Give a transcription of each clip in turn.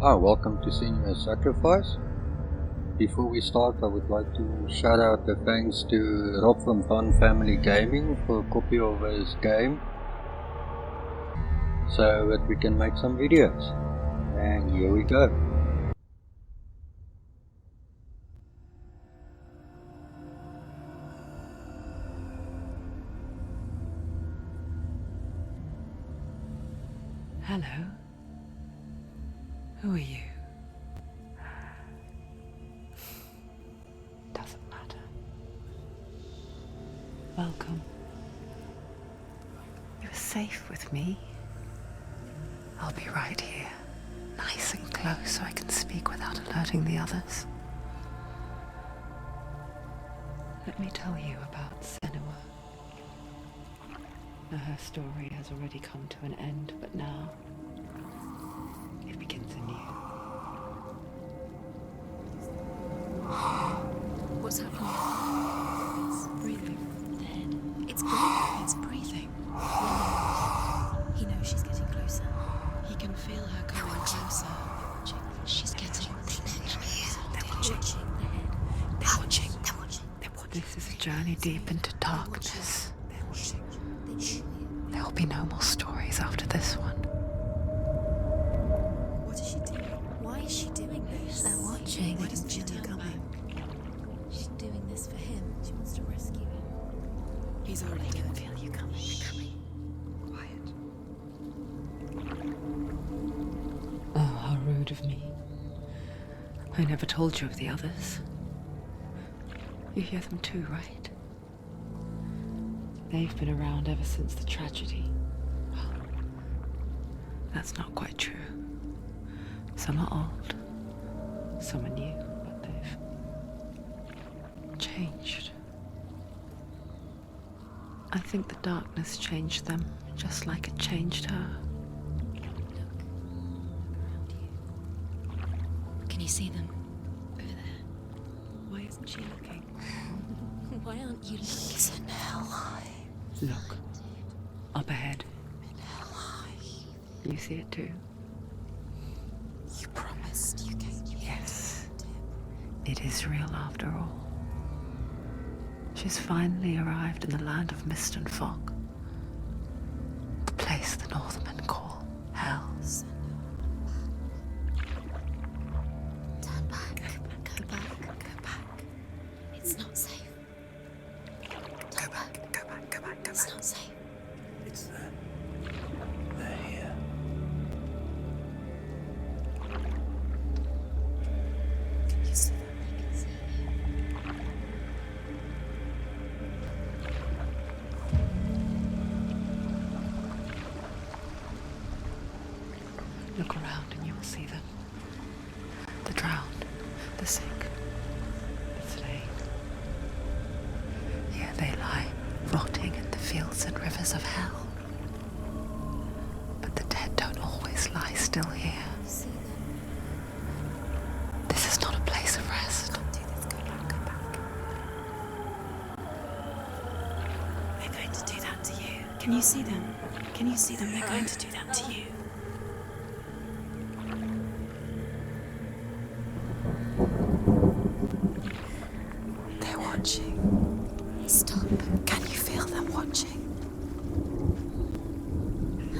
Hi, welcome to Senior Sacrifice. Before we start, I would like to shout out the thanks to Rob from FunFamilyGaming for a copy of his game so that we can make some videos. And here we go. Hello. Who are you? Doesn't matter. Welcome. You're safe with me. I'll be right here, nice and close so I can speak without alerting the others. Let me tell you about Senua. Now, her story has already come to an end, but now it begins anew. What's happening? It's breathing. Dead. It's breathing. It's breathing. He knows she's getting closer. He can feel her coming closer. She's getting. They're watching. They're watching. They're watching. They're watching. This is a journey deep into darkness. They're watching. There will be no more stories after this one. What is she doing? Why is she doing this? They're watching. Why doesn't she turn back? She's doing this for him. She wants to rescue him. He's already dead. I can feel you coming. Quiet. Oh, how rude of me. I never told you of the others. You hear them too, right? They've been around ever since the tragedy. Well, that's not quite true. Some are old, some are new, but they've changed. I think the darkness changed them, just like it changed her. Look. Around you. Can you see them? Over there. Why isn't she looking? Why aren't you looking? He's in hell high. Look, up ahead. In hell high. You see it too? You promised you came. Yes. It is real after all. She's finally arrived in the land of mist and fog. The place the Northmen call hell. Turn back. Go back. Go back. It's not safe. Go back. Go back. Go back. Go back. It's not safe. It's them. They're here. Can you see them? I can see you. Look around and you will see them. The drowned, the sick, the slain. Here they lie, rotting in the fields and rivers of hell. But the dead don't always lie still here. See them. This is not a place of rest. Can't do this. Go back. Go back. They're going to do that to you. Can you see them? Can you see them? They're going to do that to you. They're watching. Stop. Can you feel them watching?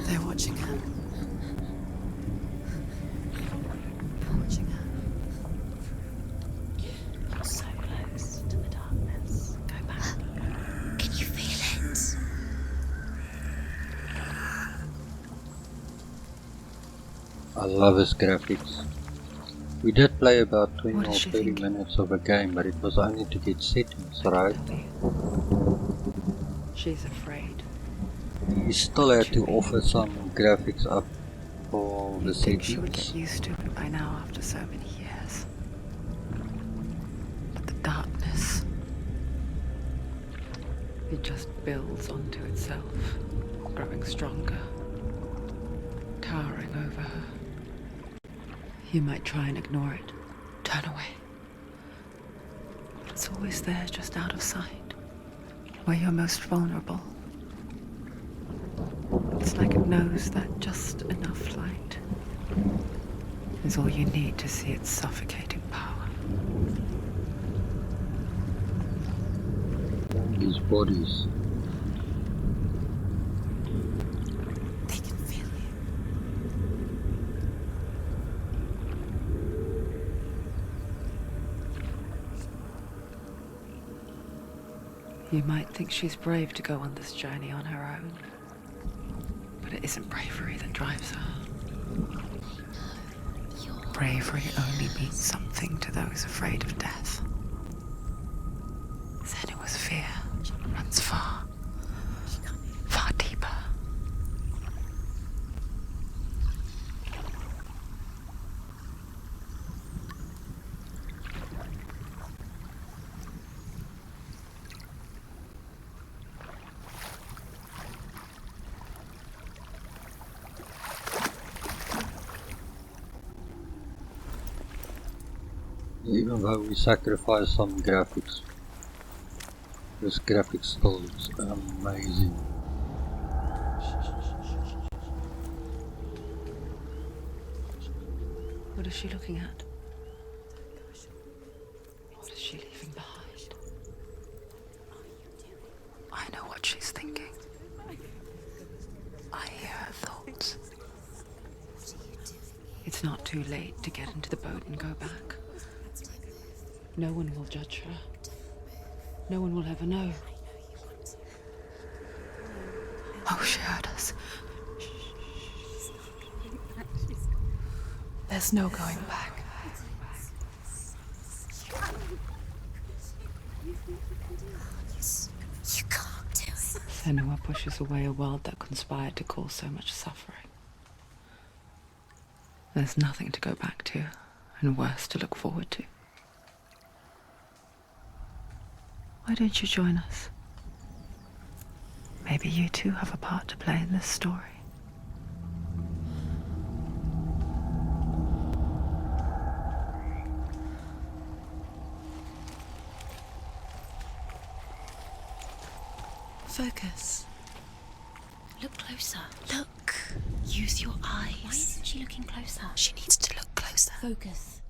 They're watching her. They're watching her. You're so close to the darkness. Go back. Can you feel it? I love his graphics. We did play about 20 What or is she 30 thinking? minutes of a game, but it was only to get settings right. She's afraid. He still had to offer some graphics up for the You'd think she would settings. get used to it by now after so many years. But the darkness, it just builds onto itself, growing stronger, towering over her. You might try and ignore it, turn away. But it's always there, just out of sight, where you're most vulnerable. It's like it knows that just enough light is all you need to see its suffocating power. These bodies. They can feel you. You might think she's brave to go on this journey on her own, but it isn't bravery that drives her. Bravery only means something to those afraid of death. Senua's fear runs far, far deeper. Even though we sacrifice some graphics, this graphic still looks amazing. What is she looking at? What is she leaving behind? I know what she's thinking. I hear her thoughts. It's not too late to get into the boat and go back. No one will judge her. No one will ever know. Oh, she heard us. There's no going back. You can't do it. Senua pushes away a world that conspired to cause so much suffering. There's nothing to go back to, and worse to look forward to. Why don't you join us? Maybe you too have a part to play in this story. Focus. Look closer. Look. Use your eyes. Why isn't she looking closer? She needs to look closer. Focus.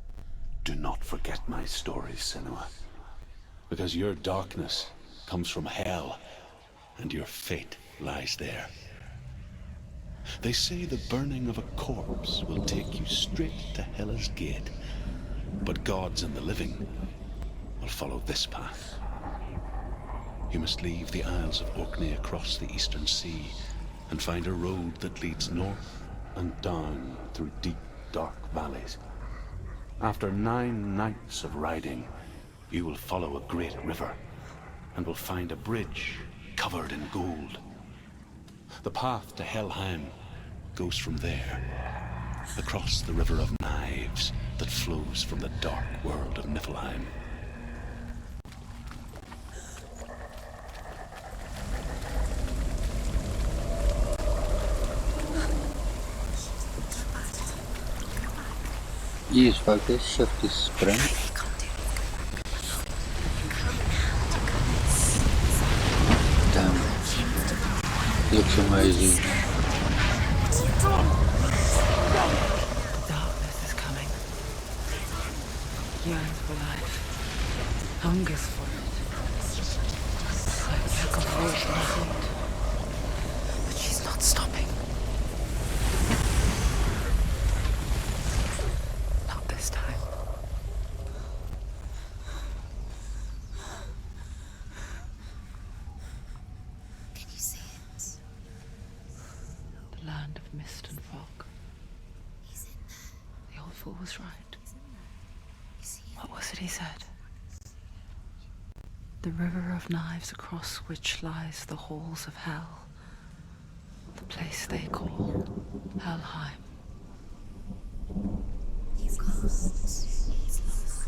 Do not forget my stories, Senua. Because your darkness comes from hell, and your fate lies there. They say the burning of a corpse will take you straight to Hela's gate, but gods and the living will follow this path. You must leave the Isles of Orkney across the eastern sea and find a road that leads north and down through deep, dark valleys. After 9 nights of riding, you will follow a great river and will find a bridge covered in gold. The path to Helheim goes from there, across the River of Knives that flows from the dark world of Niflheim. Use focus, shift is sprint. Damn. Looks amazing. Darkness is coming. Yearns for life. Hungers for it. Like a pack of wolves in the heat. But she's not stopping. Not this time. Can you see it? The land of mist and fog. He's in there. The old fool was right. You see it? What was it he said? The river of knives across which lies the halls of hell. The place they call Helheim. He's lost. He's lost.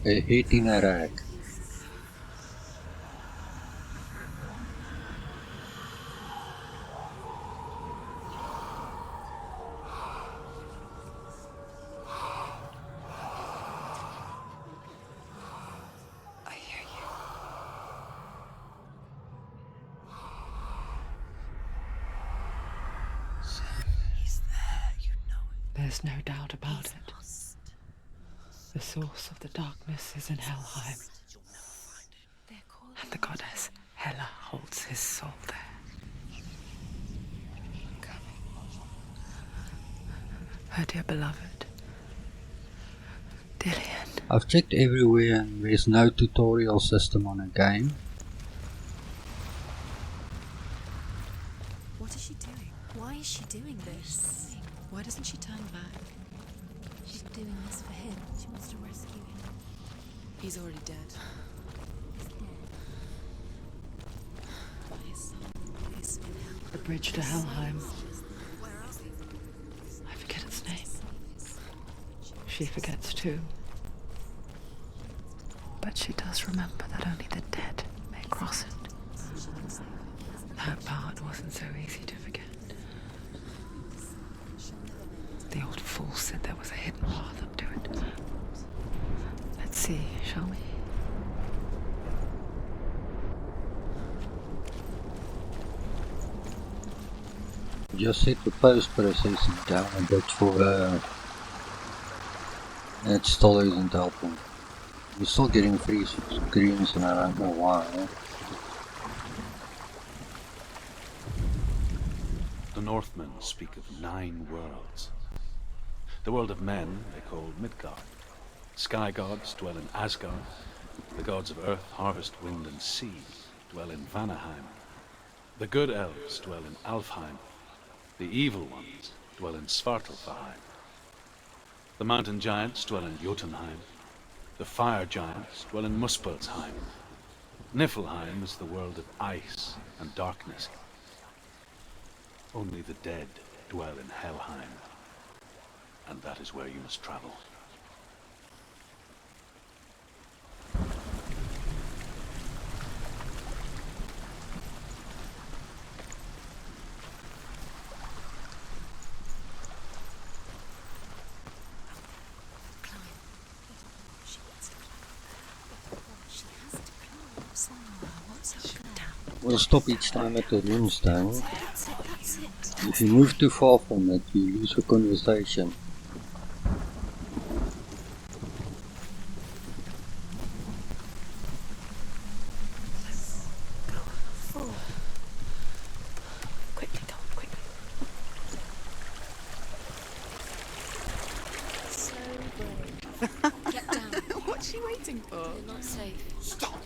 A hit in a rag. I hear you. He's there, you know There's no doubt about it. The source of the darkness is in Helheim, and the goddess Hela holds his soul there. Her dear beloved, Dillian. I've checked everywhere and there's no tutorial system on a game. What is she doing? Why is she doing this? Why doesn't she turn back? She's doing this for him. She wants to rescue him. He's already dead. He's dead. But his soul is in hell. The bridge to Helheim. I forget its name. She forgets too. But she does remember that only the dead may cross it. That part wasn't so easy to forget. The old fool said there was a hidden path up to it. Let's see, shall we? Just set the post-processing down a bit for her. It still isn't helping. We're still getting free screens and I don't know why. The Northmen speak of 9 worlds. The world of men they call Midgard. Sky gods dwell in Asgard. The gods of earth, harvest, wind and sea dwell in Vanaheim. The good elves dwell in Alfheim. The evil ones dwell in Svartalfheim. The mountain giants dwell in Jotunheim. The fire giants dwell in Muspelheim. Niflheim is the world of ice and darkness. Only the dead dwell in Helheim, and that is where you must travel. She wants to climb. She has to climb somewhere. What's up there? We'll stop each time at the runestone. That's it, that's it. If you move too far from it, you lose a conversation. Forward. Quickly, go, quickly. So brave. Get down. What's she waiting for? You're not safe. Stop!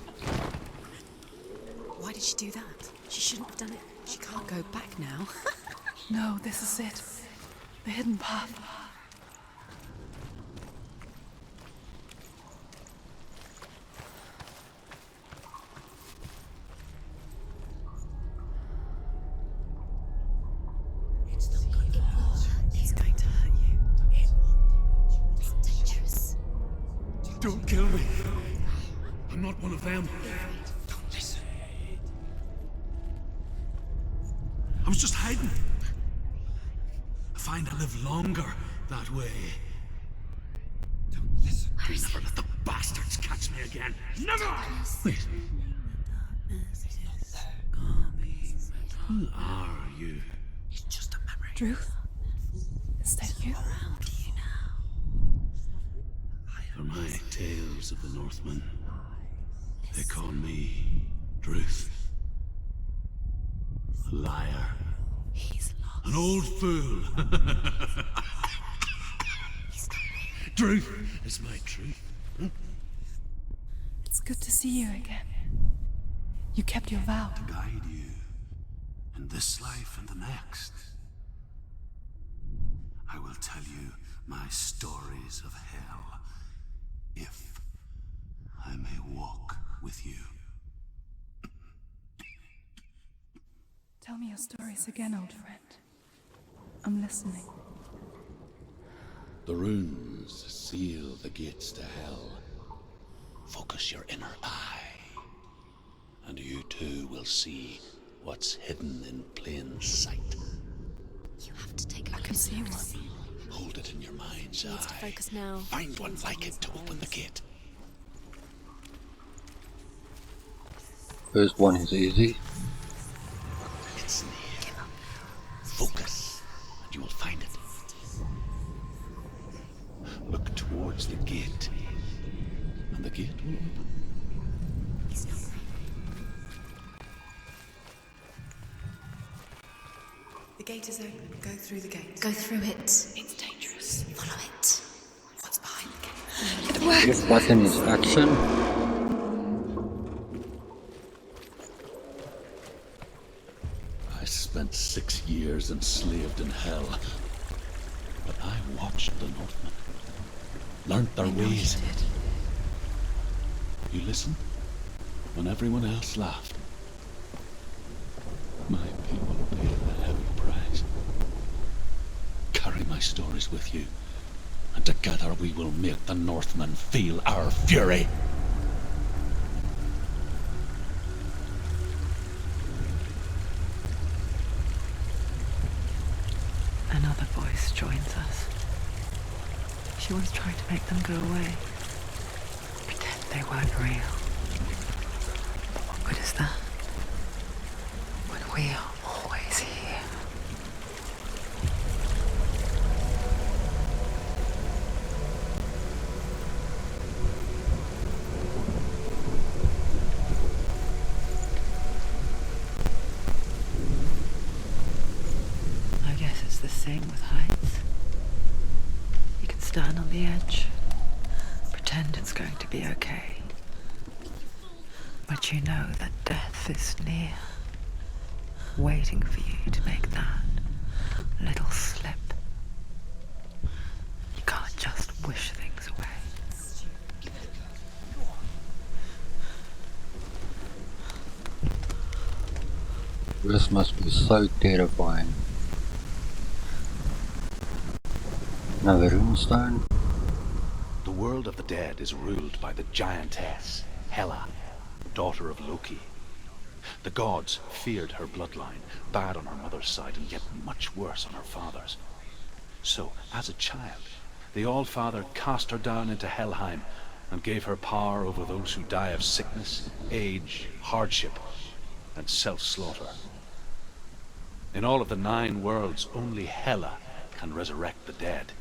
Why did she do that? She shouldn't have done it. She can't go back now. No, this is it. The hidden path. It's not going to hurt. It's going to hurt you. It's dangerous. Don't kill me. I'm not one of them. Don't listen. I was just hiding. I find I live longer that way. Don't listen. Never let the bastards catch me again. Never! Wait. Who are you? It's just a memory. Druth? Is that you? Around you now. For my tales of the Northmen, they call me Druth. A liar. He's lost. An old fool. Truth is my truth. It's good to see you again. You kept your vow. To guide you in this life and the next. I will tell you my stories of hell, if I may walk with you. Tell me your stories again, old friend. I'm listening. The runes seal the gates to hell. Focus your inner eye, and you too will see what's hidden in plain sight. You have to take a look. I can see one. Hold it in your mind's Needs to eye. focus now. Find one like it to open the gate. First one is easy. It's near. Focus, and you will find it. gate will open. He's not. The gate is open. Go through the gate. Go through it. It's dangerous. Follow it. What's behind the gate? It works. This button is action. I spent 6 years enslaved in hell. But I watched the Northmen. Learnt their ways. You listened when everyone else laughed. My people paid a heavy price. Carry my stories with you, and together we will make the Northmen feel our fury. Another voice joins us. She was trying to make them go away. Pretend they weren't real. But what good is that? When we are always here. I guess it's the same with heights. You can stand on the edge, pretend it's going to be okay. But you know that death is near, waiting for you to make that little slip. You can't just wish things away. This must be so terrifying. Another runestone. The world of the dead is ruled by the giantess, Hela, daughter of Loki. The gods feared her bloodline, bad on her mother's side and yet much worse on her father's. So, as a child, the All-Father cast her down into Helheim and gave her power over those who die of sickness, age, hardship, and self-slaughter. In all of the 9 worlds, only Hela can resurrect the dead.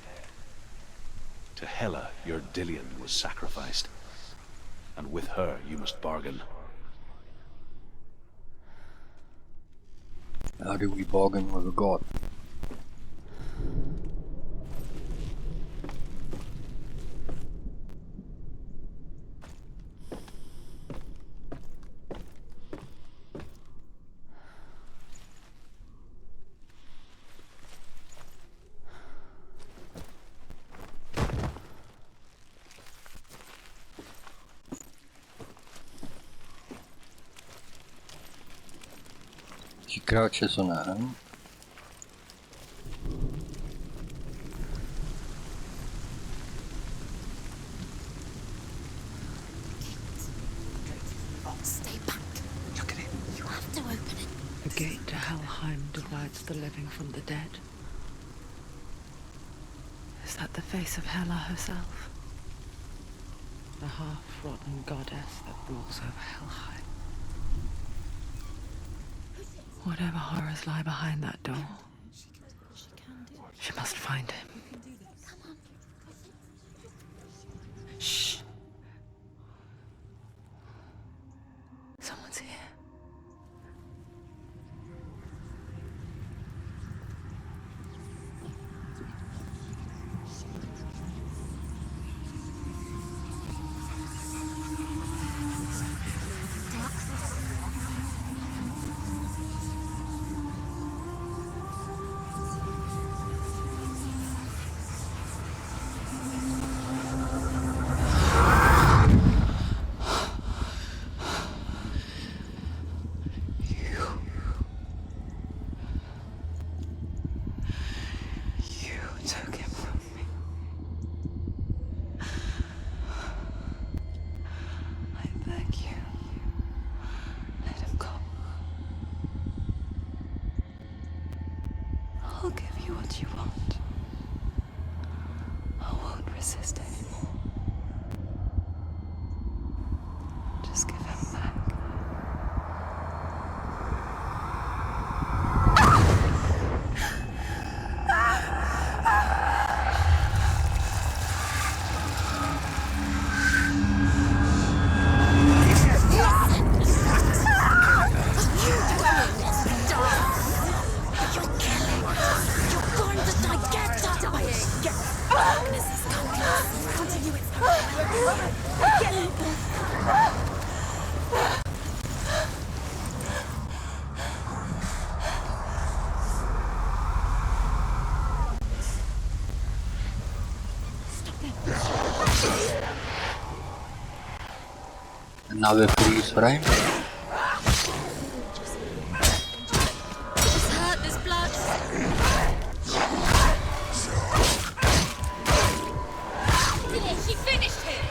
To Hela, your Dillion was sacrificed, and with her you must bargain. How do we bargain with a god? She crouches on her own. Stay back. Look at it. You have to open it. The gate to Helheim divides the living from the dead. Is that the face of Hela herself? The half-rotten goddess that rules over Helheim. Whatever horrors lie behind that door, she must find him. Shh. Someone's here. You took him from me. I beg you, let him go. I'll give you what you want. I won't resist anymore. Just give him back. Another freeze frame. She's hurt, there's blood. She finished him.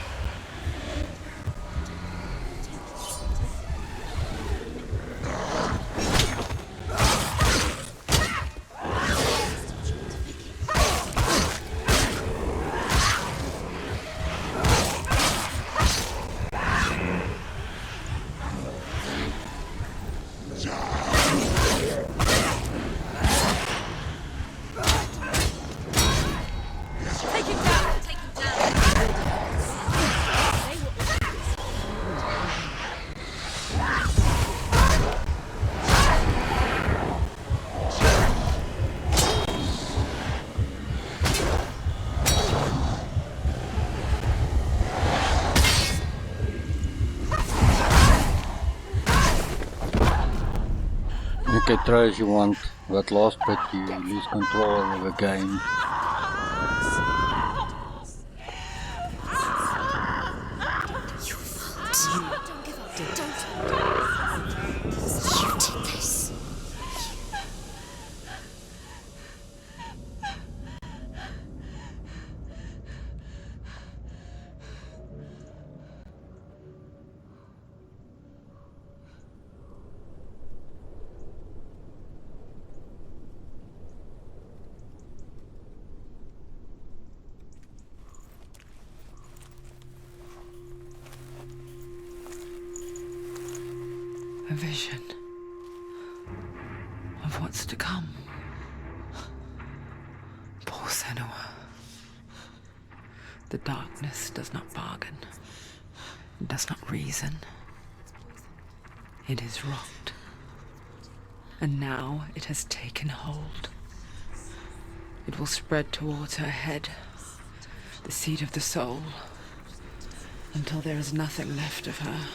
You can try as you want, but last bit you lose control of the game. Don't give up. Don't. You did this. A vision of what's to come. Poor Senua. The darkness does not bargain. It does not reason. It is rot. And now it has taken hold. It will spread towards her head, the seat of the soul, until there is nothing left of her.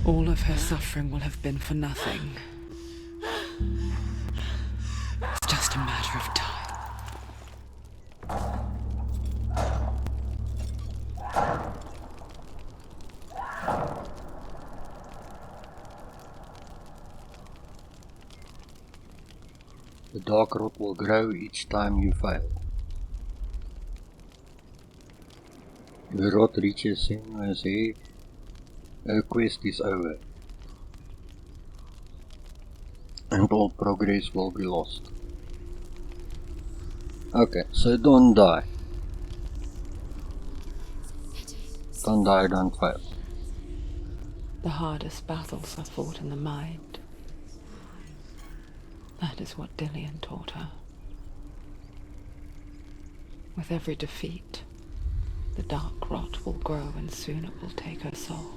All of her suffering will have been for nothing. It's just a matter of time. The dark rot will grow each time you fail. The rot reaches Senua's head. Her quest is over. And all progress will be lost. Okay, so don't die. Don't die, don't fail. The hardest battles are fought in the mind. That is what Dillian taught her. With every defeat, the dark rot will grow and soon it will take her soul.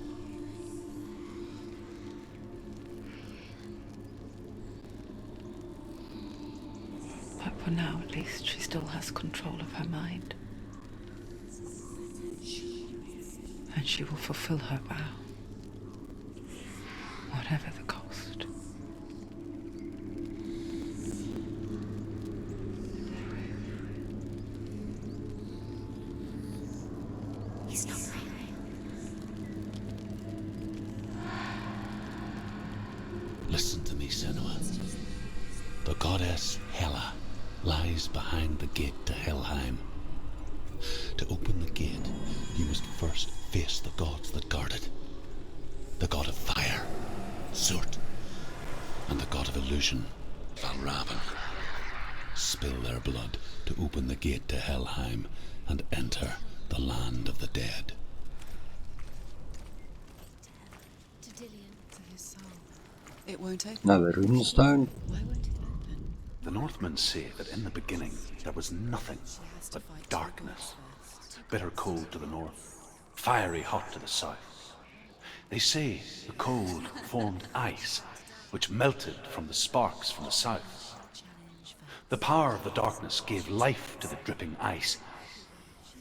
But for now, at least, she still has control of her mind. And she will fulfill her vow, whatever the cost. He's not real. Listen to me, Senua. The goddess Hela lies behind the gate to Helheim. To open the gate, you must first face the gods that guard it. The god of fire, Surt, and the god of illusion, Valravan. Spill their blood to open the gate to Helheim and enter the land of the dead. To Dillian. To his soul. It won't open. Now the runestone. Why won't it open? The Northmen say that in the beginning there was nothing but darkness. Bitter cold to the north, fiery hot to the south. They say the cold formed ice which melted from the sparks from the south. The power of the darkness gave life to the dripping ice,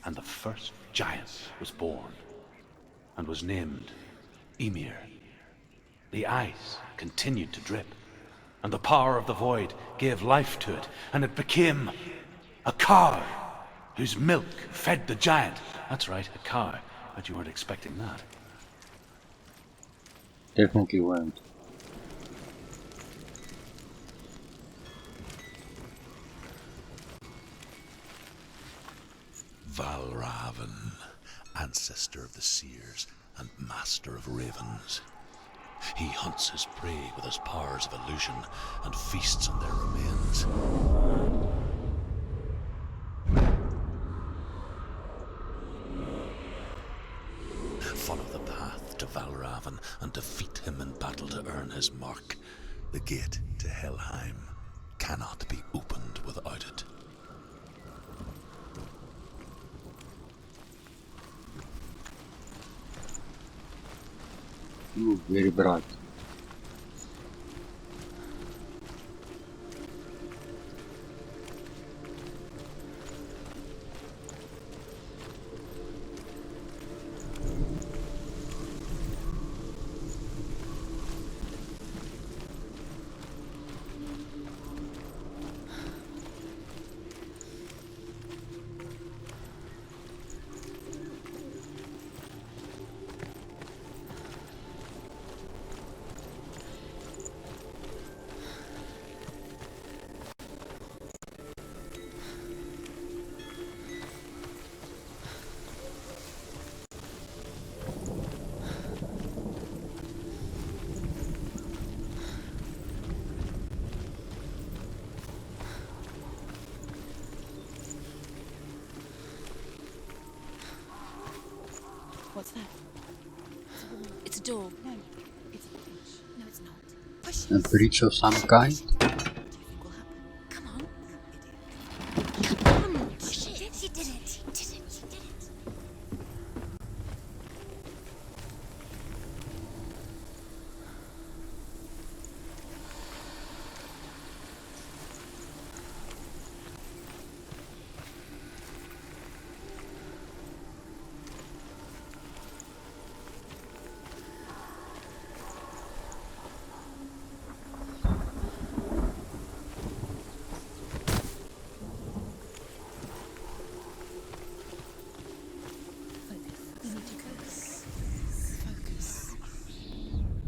and the first giant was born, and was named Ymir. The ice continued to drip, and the power of the void gave life to it, and it became a cow, whose milk fed the giant. That's right, a cow. Bet you weren't expecting that. Definitely weren't. Valravn, ancestor of the seers and master of ravens. He hunts his prey with his powers of illusion and feasts on their remains. Follow the path to Valravn and defeat him in battle to earn his mark. The gate to Helheim cannot be opened without it. Ooh, very bright. What's that? It's a door. No, it's a breach. No, it's not. Push. A breach of some kind? What do you think will happen? Come on, you idiot. Come on, push it. She did it. She did it. She did it.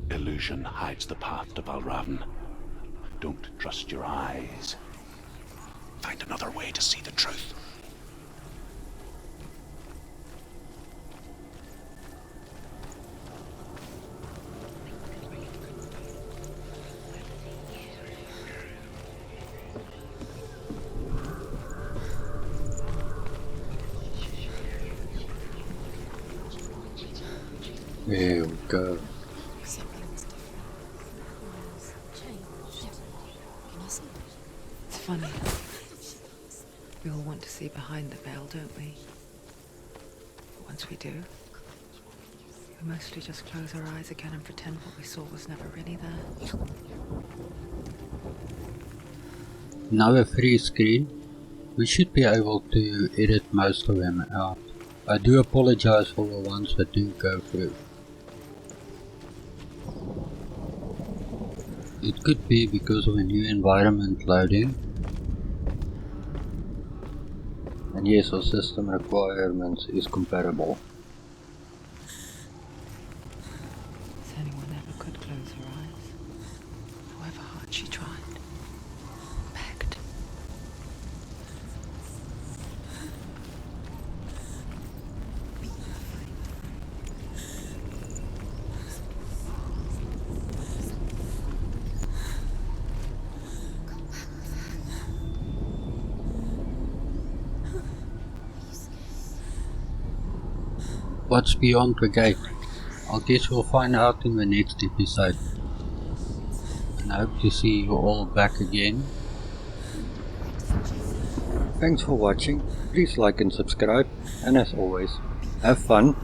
Illusion hides the path to Valravn. Don't trust your eyes. Find another way to see the truth. There we go. Something's different. Changed. Can you see? It's funny. We all want to see behind the veil, don't we? But once we do, we mostly just close our eyes again and pretend what we saw was never really there. Now a free screen. We should be able to edit most of them out. I do apologize for the ones that do go through. It could be because of a new environment loading. And yes, our system requirements is compatible. Anyone ever could close her eyes, however hard she tried, begged. What's beyond the gate? I guess we'll find out in the next episode. And I hope to see you all back again. Thanks for watching. Please like and subscribe. And as always, have fun.